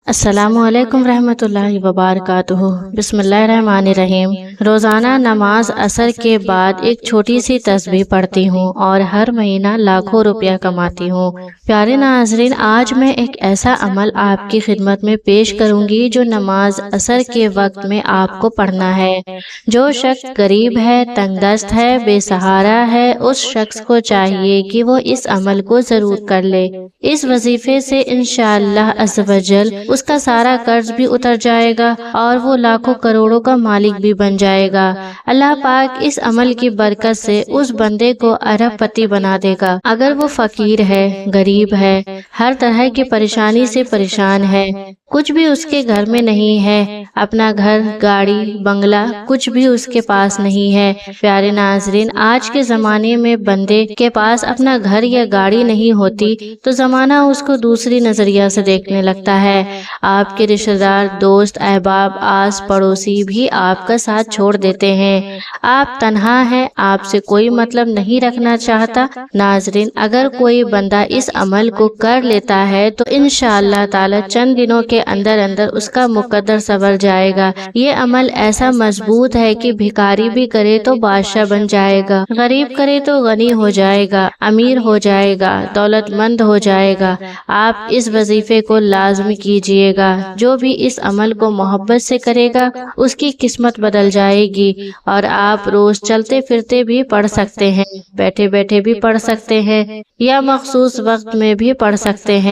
السلام علیکم ورحمۃ اللہ وبرکاتہ۔ بسم اللہ الرحمن الرحیم۔ روزانہ نماز عصر کے بعد ایک چھوٹی سی تسبیح پڑھتی ہوں اور ہر مہینہ لاکھوں روپیہ کماتی ہوں۔ پیارے ناظرین، آج میں ایک ایسا عمل آپ کی خدمت میں پیش کروں گی جو نماز عصر کے وقت میں آپ کو پڑھنا ہے۔ جو شخص غریب ہے، تنگ دست ہے، بے سہارا ہے، اس شخص کو چاہیے کہ وہ اس عمل کو ضرور کر لے۔ اس وظیفے سے انشاءاللہ عز و جل اس کا سارا قرض بھی اتر جائے گا اور وہ لاکھوں کروڑوں کا مالک بھی بن جائے گا۔ اللہ پاک اس عمل کی برکت سے اس بندے کو ارب پتی بنا دے گا۔ اگر وہ فقیر ہے، غریب ہے، ہر طرح کی پریشانی سے پریشان ہے، کچھ بھی اس کے گھر میں نہیں ہے، اپنا گھر، گاڑی، بنگلہ کچھ بھی اس کے پاس نہیں ہے۔ پیارے ناظرین، آج کے زمانے میں بندے کے پاس اپنا گھر یا گاڑی نہیں ہوتی تو زمانہ اس کو دوسری نظریہ سے دیکھنے لگتا ہے۔ آپ کے رشتہ دار، دوست، احباب، آس پڑوسی بھی آپ کا ساتھ چھوڑ دیتے ہیں۔ آپ تنہا ہیں، آپ سے کوئی مطلب نہیں رکھنا چاہتا۔ ناظرین، اگر کوئی بندہ اس عمل کو کر لیتا ہے تو انشاءاللہ تعالی چند دنوں کے اندر اندر اس کا مقدر سنور جائے گا۔ یہ عمل ایسا مضبوط ہے کہ بھکاری بھی کرے تو بادشاہ بن جائے گا، غریب کرے تو غنی ہو جائے گا، امیر ہو جائے گا، دولت مند ہو جائے گا۔ آپ اس وظیفے کو لازمی کیجیے گا۔ جو بھی اس عمل کو محبت سے کرے گا اس کی قسمت بدل جائے گی۔ اور آپ روز چلتے پھرتے بھی پڑھ سکتے ہیں، بیٹھے بیٹھے بھی پڑھ سکتے ہیں یا مخصوص وقت میں بھی پڑھ سکتے ہیں۔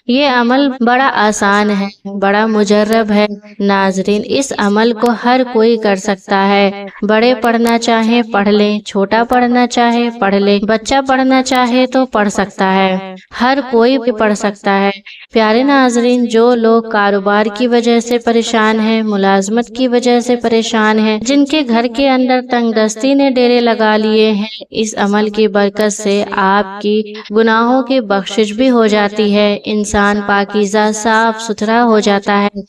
یہ عمل بڑا آسان ہے، بڑا مجرب ہے۔ ناظرین، اس عمل کو ہر کوئی کر سکتا ہے۔ بڑے پڑھنا چاہیں پڑھ لیں، چھوٹا پڑھنا چاہے پڑھ لیں، بچہ پڑھنا چاہے تو پڑھ سکتا ہے، ہر کوئی بھی پڑھ سکتا ہے۔ پیارے ناظرین، جو لوگ کاروبار کی وجہ سے پریشان ہیں، ملازمت کی وجہ سے پریشان ہیں، جن کے گھر کے اندر تنگ دستی نے ڈیرے لگا لیے ہیں، اس عمل کی برکت سے آپ کی گناہوں کی بخشش بھی ہو جاتی ہے۔ انسان پاکیزہ صاف ستھرا ہو جاتا ہے،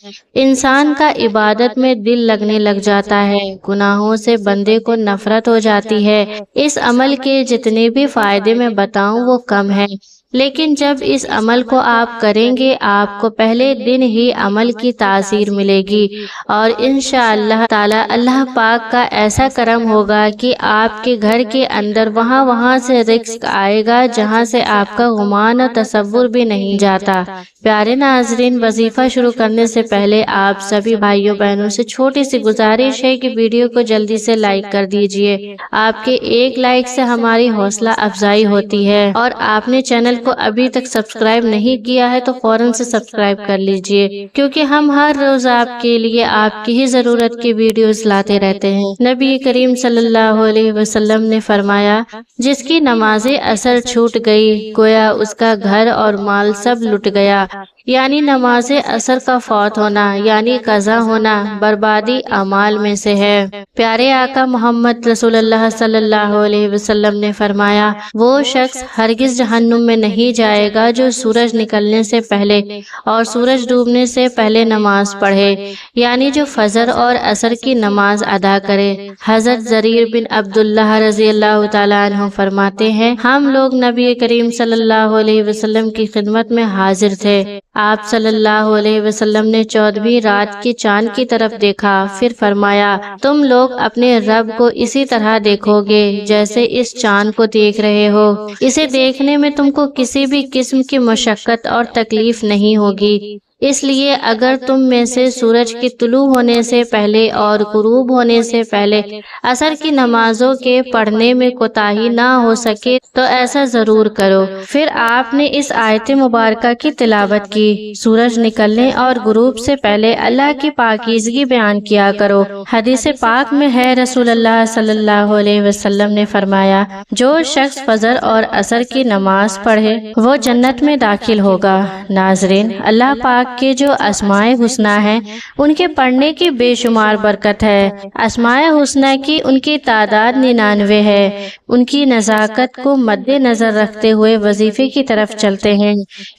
انسان کا عبادت میں دل لگنے لگ جاتا ہے، گناہوں سے بندے کو نفرت ہو جاتی ہے۔ اس عمل کے جتنے بھی فائدے میں بتاؤں وہ کم ہیں، لیکن جب اس عمل کو آپ کریں گے آپ کو پہلے دن ہی عمل کی تاثیر ملے گی اور انشاءاللہ تعالی اللہ پاک کا ایسا کرم ہوگا کہ آپ کے گھر کے اندر وہاں سے رزق آئے گا جہاں سے آپ کا گمان اور تصور بھی نہیں جاتا۔ پیارے ناظرین، وظیفہ شروع کرنے سے پہلے آپ سبھی بھائیوں بہنوں سے چھوٹی سی گزارش ہے کہ ویڈیو کو جلدی سے لائک کر دیجئے۔ آپ کے ایک لائک سے ہماری حوصلہ افزائی ہوتی ہے، اور آپ نے چینل کو ابھی تک سبسکرائب نہیں کیا ہے تو فوراً سے سبسکرائب کر لیجئے، کیونکہ ہم ہر روز آپ کے لیے آپ کی ہی ضرورت کی ویڈیوز لاتے رہتے ہیں۔ نبی کریم صلی اللہ علیہ وسلم نے فرمایا، جس کی نماز عصر چھوٹ گئی گویا اس کا گھر اور مال سب لٹ گیا۔ یعنی نماز عصر کا فوت ہونا یعنی قضا ہونا بربادی اعمال میں سے ہے۔ پیارے آقا محمد رسول اللہ صلی اللہ علیہ وسلم نے فرمایا، وہ شخص ہرگز جہنم میں نہیں جائے گا جو سورج نکلنے سے پہلے اور سورج ڈوبنے سے پہلے نماز پڑھے، یعنی جو فجر اور عصر کی نماز ادا کرے۔ حضرت جریر بن عبداللہ رضی اللہ تعالیٰ عنہ فرماتے ہیں، ہم لوگ نبی کریم صلی اللہ علیہ وسلم کی خدمت میں حاضر تھے۔ آپ صلی اللہ علیہ وسلم نے 14ویں رات کی چاند کی طرف دیکھا، پھر فرمایا، تم لوگ اپنے رب کو اسی طرح دیکھو گے جیسے اس چاند کو دیکھ رہے ہو۔ اسے دیکھنے میں تم کو کسی بھی قسم کی مشقت اور تکلیف نہیں ہوگی۔ اس لیے اگر تم میں سے سورج کے طلوع ہونے سے پہلے اور غروب ہونے سے پہلے عصر کی نمازوں کے پڑھنے میں کوتاہی نہ ہو سکے تو ایسا ضرور کرو۔ پھر آپ نے اس آیت مبارکہ کی تلاوت کی، سورج نکلنے اور غروب سے پہلے اللہ کی پاکیزگی بیان کیا کرو۔ حدیث پاک میں ہے، رسول اللہ صلی اللہ علیہ وسلم نے فرمایا، جو شخص فجر اور عصر کی نماز پڑھے وہ جنت میں داخل ہوگا۔ ناظرین، اللہ پاک کے جو اسماء حسنہ ہیں ان کے پڑھنے کی بے شمار برکت ہے۔ اسماء حسنہ کی ان کی تعداد 99 ہے۔ ان کی نزاکت کو مد نظر رکھتے ہوئے وظیفے کی طرف چلتے ہیں۔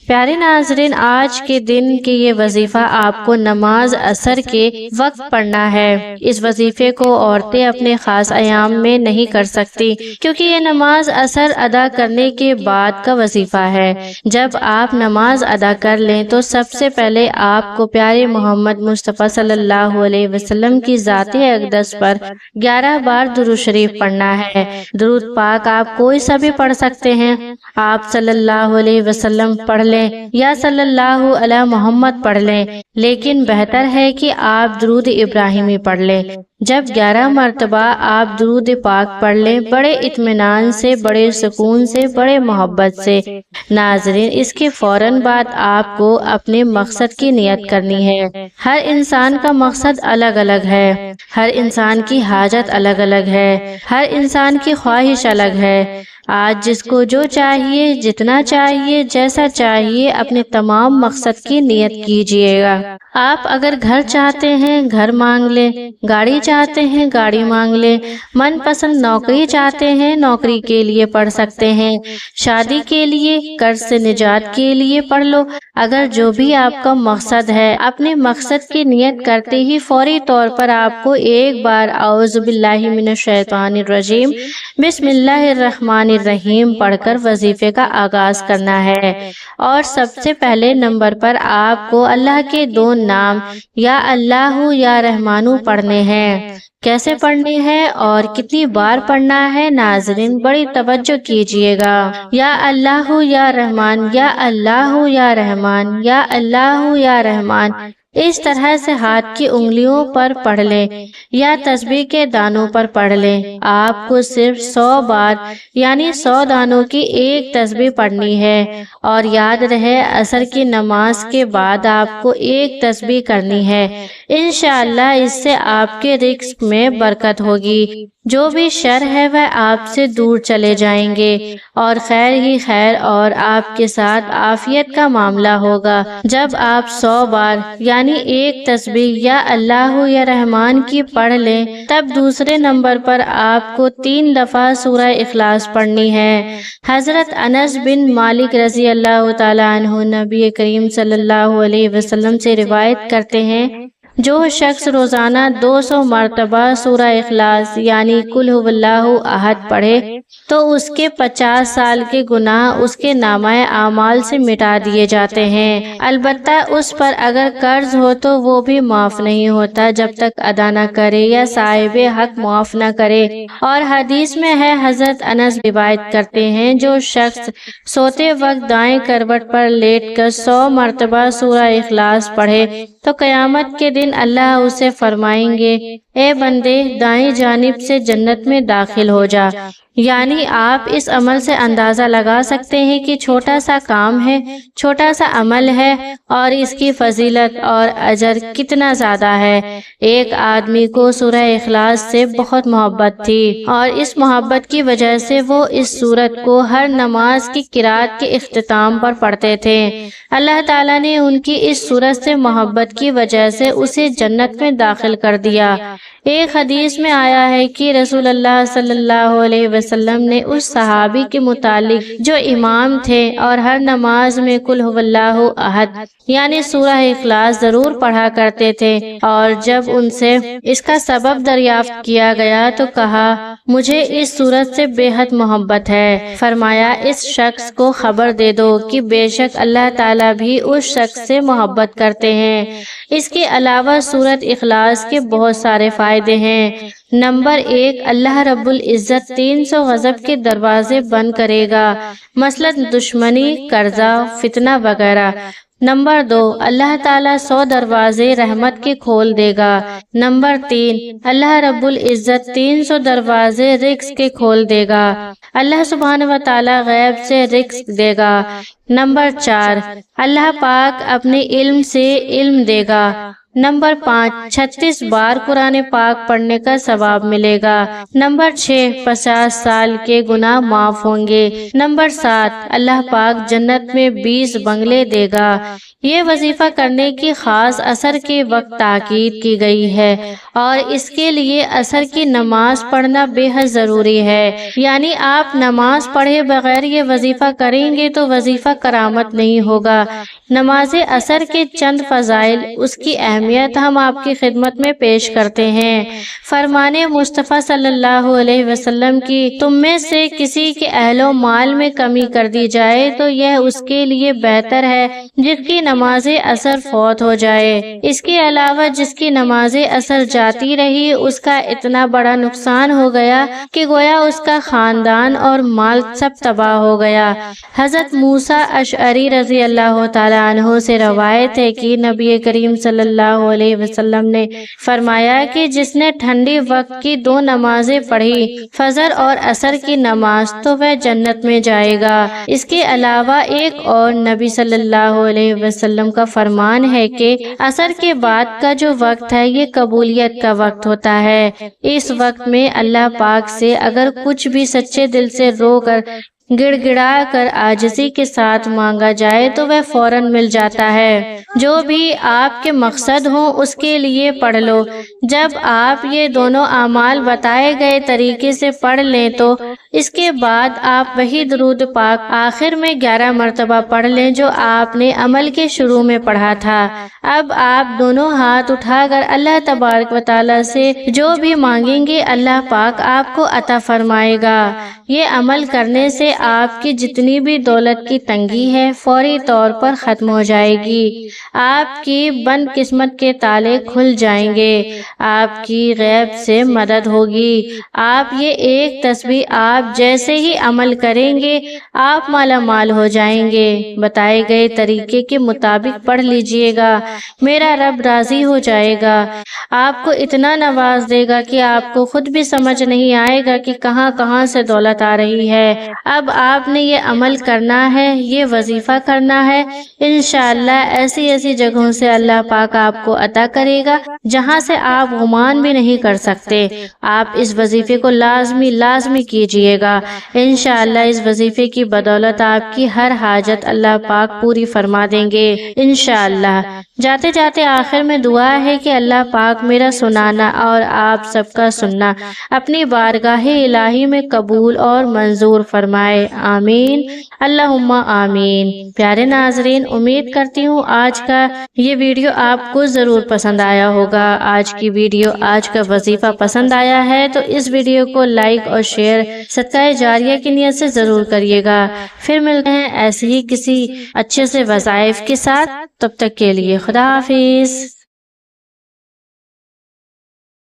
پیارے ناظرین، آج کے دن کے یہ وظیفہ آپ کو نماز عصر کے وقت پڑھنا ہے۔ اس وظیفے کو عورتیں اپنے خاص ایام میں نہیں کر سکتی کیونکہ یہ نماز عصر ادا کرنے کے بعد کا وظیفہ ہے۔ جب آپ نماز ادا کر لیں تو سب سے پہلے پہلے آپ کو پیارے محمد مصطفیٰ صلی اللہ علیہ وسلم کی ذات اقدس پر 11 بار درود شریف پڑھنا ہے۔ درود پاک آپ کوئی سا بھی پڑھ سکتے ہیں، آپ صلی اللہ علیہ وسلم پڑھ لیں یا صلی اللہ علیہ محمد پڑھ لیں، لیکن بہتر ہے کہ آپ درود ابراہیمی پڑھ لیں۔ جب 11 مرتبہ آپ درود پاک پڑھ لیں، بڑے اطمینان سے، بڑے سکون سے، بڑے محبت سے۔ ناظرین، اس کے فوراً بعد آپ کو اپنے مقصد کی نیت کرنی ہے۔ ہر انسان کا مقصد الگ الگ ہے، ہر انسان کی حاجت الگ الگ ہے، ہر انسان کی خواہش الگ ہے۔ آج جس کو جو چاہیے، جتنا چاہیے، جیسا چاہیے، اپنے تمام مقصد کی نیت کیجیے گا۔ آپ اگر گھر چاہتے ہیں، گھر مانگ لیں، گاڑی چاہتے ہیں، گاڑی مانگ لیں، من پسند نوکری چاہتے ہیں، نوکری کے لیے پڑھ سکتے ہیں، شادی کے لیے، قرض سے نجات کے لیے پڑھ لو۔ اگر جو بھی آپ کا مقصد ہے، اپنے مقصد کی نیت کرتے ہی فوری طور پر آپ کو ایک بار اعوذ باللہ من الشیطان الرجیم بسم اللہ الرحمن الرحیم پڑھ کر وظیفے کا آغاز کرنا ہے۔ اور سب سے پہلے نمبر پر آپ کو اللہ کے 2 نام یا اللہ یا رحمانو پڑھنے ہیں۔ کیسے پڑھنے ہیں اور کتنی بار پڑھنا ہے؟ ناظرین بڑی توجہ کیجیے گا۔ یا اللہ یا رحمان، یا اللہ یا رحمان، یا اللہ یا رحمان، اس طرح سے ہاتھ کی انگلیوں پر پڑھ لیں یا تسبیح کے دانوں پر پڑھ لیں۔ آپ کو صرف 100 بار یعنی 100 دانوں کی ایک تسبیح پڑھنی ہے، اور یاد رہے عصر کی نماز کے بعد آپ کو ایک تسبیح کرنی ہے۔ انشاءاللہ اس سے آپ کے رزق میں برکت ہوگی، جو بھی شر ہے وہ آپ سے دور چلے جائیں گے، اور خیر ہی خیر اور آپ کے ساتھ عافیت کا معاملہ ہوگا۔ جب آپ 100 بار یعنی ایک تسبیح یا اللہ یا رحمان کی پڑھ لیں، تب دوسرے نمبر پر آپ کو 3 دفعہ سورہ اخلاص پڑھنی ہے۔ حضرت انس بن مالک رضی اللہ تعالیٰ عنہ نبی کریم صلی اللہ علیہ وسلم سے روایت کرتے ہیں، جو شخص روزانہ 200 مرتبہ سورہ اخلاص یعنی قل هو اللہ احد پڑھے تو اس کے 50 سال کے گناہ اس کے نامہ اعمال سے مٹا دیے جاتے ہیں۔ البتہ اس پر اگر قرض ہو تو وہ بھی معاف نہیں ہوتا جب تک ادا نہ کرے یا صاحب حق معاف نہ کرے۔ اور حدیث میں ہے، حضرت انس روایت کرتے ہیں، جو شخص سوتے وقت دائیں کروٹ پر لیٹ کر 100 مرتبہ سورہ اخلاص پڑھے تو قیامت کے دن اللہ اسے فرمائیں گے، اے بندے دائیں جانب سے جنت میں داخل ہو جا۔ یعنی آپ اس عمل سے اندازہ لگا سکتے ہیں کہ چھوٹا سا کام ہے، چھوٹا سا عمل ہے، اور اس کی فضیلت اور اجر کتنا زیادہ ہے۔ ایک آدمی کو سورہ اخلاص سے بہت محبت تھی، اور اس محبت کی وجہ سے وہ اس سورت کو ہر نماز کی قرات کے اختتام پر پڑھتے تھے۔ اللہ تعالیٰ نے ان کی اس سورت سے محبت کی وجہ سے اسے جنت میں داخل کر دیا۔ ایک حدیث میں آیا ہے کہ رسول اللہ صلی اللہ علیہ وسلم نے اس صحابی کے متعلق جو امام تھے اور ہر نماز میں قل هو اللہ احد یعنی سورہ اخلاص ضرور پڑھا کرتے تھے، اور جب ان سے اس کا سبب دریافت کیا گیا تو کہا، مجھے اس سورت سے بے حد محبت ہے۔ فرمایا، اس شخص کو خبر دے دو کہ بے شک اللہ تعالیٰ بھی اس شخص سے محبت کرتے ہیں۔ اس کے علاوہ سورت اخلاص کے بہت سارے فائدے ہیں۔ نمبر 1، اللہ رب العزت 300 غضب کے دروازے بند کرے گا، مثلاً دشمنی، قرضہ، فتنہ وغیرہ۔ نمبر 2، اللہ تعالیٰ 100 دروازے رحمت کے کھول دے گا۔ نمبر 3، اللہ رب العزت 300 دروازے رزق کے کھول دے گا۔ اللہ سبحانہ و تعالیٰ غیب سے رزق دے گا۔ نمبر 4، اللہ پاک اپنے علم سے علم دے گا۔ نمبر 5، 36 بار قرآن پاک پڑھنے کا ثواب ملے گا۔ نمبر 6، 50 سال کے گناہ معاف ہوں گے۔ نمبر 7، اللہ پاک جنت میں 20 بنگلے دے گا۔ یہ وظیفہ کرنے کی خاص عصر کے وقت تاکید کی گئی ہے، اور اس کے لیے عصر کی نماز پڑھنا بے حد ضروری ہے۔ یعنی آپ نماز پڑھے بغیر یہ وظیفہ کریں گے تو وظیفہ کرامت نہیں ہوگا۔ نماز عصر کے چند فضائل، اس کی اہمیت اہمیت ہم آپ کی خدمت میں پیش کرتے ہیں۔ فرمانے مصطفیٰ صلی اللہ علیہ وسلم کی تم میں سے کسی کے اہل و مال میں کمی کر دی جائے تو یہ اس کے لیے بہتر ہے جس کی نماز عصر فوت ہو جائے۔ اس کے علاوہ جس کی نماز عصر جاتی رہی اس کا اتنا بڑا نقصان ہو گیا کہ گویا اس کا خاندان اور مال سب تباہ ہو گیا۔ حضرت موسیٰ اشعری رضی اللہ تعالیٰ عنہ سے روایت ہے کہ نبی کریم صلی اللہ علیہ وسلم نے فرمایا کہ جس نے ٹھنڈی وقت کی 2 نمازیں پڑھی، فجر اور عصر کی نماز، تو وہ جنت میں جائے گا۔ اس کے علاوہ ایک اور نبی صلی اللہ علیہ وسلم کا فرمان ہے کہ عصر کے بعد کا جو وقت ہے یہ قبولیت کا وقت ہوتا ہے۔ اس وقت میں اللہ پاک سے اگر کچھ بھی سچے دل سے رو کر گڑ گڑا کر عاجزی کے ساتھ مانگا جائے تو وہ فوراً مل جاتا ہے۔ جو بھی آپ کے مقصد ہوں اس کے لیے پڑھ لو۔ جب آپ یہ دونوں اعمال بتائے گئے طریقے سے پڑھ لیں تو اس کے بعد آپ وہی درود پاک آخر میں 11 مرتبہ پڑھ لیں جو آپ نے عمل کے شروع میں پڑھا تھا۔ اب آپ دونوں ہاتھ اٹھا کر اللہ تبارک و تعالیٰ سے جو بھی مانگیں گے اللہ پاک آپ کو عطا فرمائے گا۔ یہ عمل کرنے سے آپ کی جتنی بھی دولت کی تنگی ہے فوری طور پر ختم ہو جائے گی۔ آپ کی بند قسمت کے تالے کھل جائیں گے، آپ کی غیب سے مدد ہوگی۔ آپ یہ ایک تسبیح آپ جیسے ہی عمل کریں گے آپ مالا مال ہو جائیں گے۔ بتائے گئے طریقے کے مطابق پڑھ لیجئے گا، میرا رب راضی ہو جائے گا۔ آپ کو اتنا نواز دے گا کہ آپ کو خود بھی سمجھ نہیں آئے گا کہ کہاں کہاں سے دولت آ رہی ہے۔ اب آپ نے یہ عمل کرنا ہے، یہ وظیفہ کرنا ہے۔ انشاءاللہ ایسی ایسی جگہوں سے اللہ پاک آپ کو عطا کرے گا جہاں سے آپ گمان بھی نہیں کر سکتے۔ آپ اس وظیفے کو لازمی کیجئے گا۔ انشاءاللہ اس وظیفے کی بدولت آپ کی ہر حاجت اللہ پاک پوری فرما دیں گے انشاءاللہ۔ جاتے جاتے آخر میں دعا ہے کہ اللہ پاک میرا سنانا اور آپ سب کا سننا اپنی بارگاہ الہی میں قبول اور منظور فرمائے، آمین اللہم آمین۔ پیارے ناظرین، امید کرتی ہوں آج کا یہ ویڈیو آپ کو ضرور پسند آیا ہوگا۔ آج کی ویڈیو، آج کا وظیفہ پسند آیا ہے تو اس ویڈیو کو لائک اور شیئر صدقہ جاریہ کی نیت سے ضرور کریے گا۔ پھر ملتے ہیں ایسے ہی کسی اچھے سے وظائف کے ساتھ، تب تک کے لیے خدا حافظ۔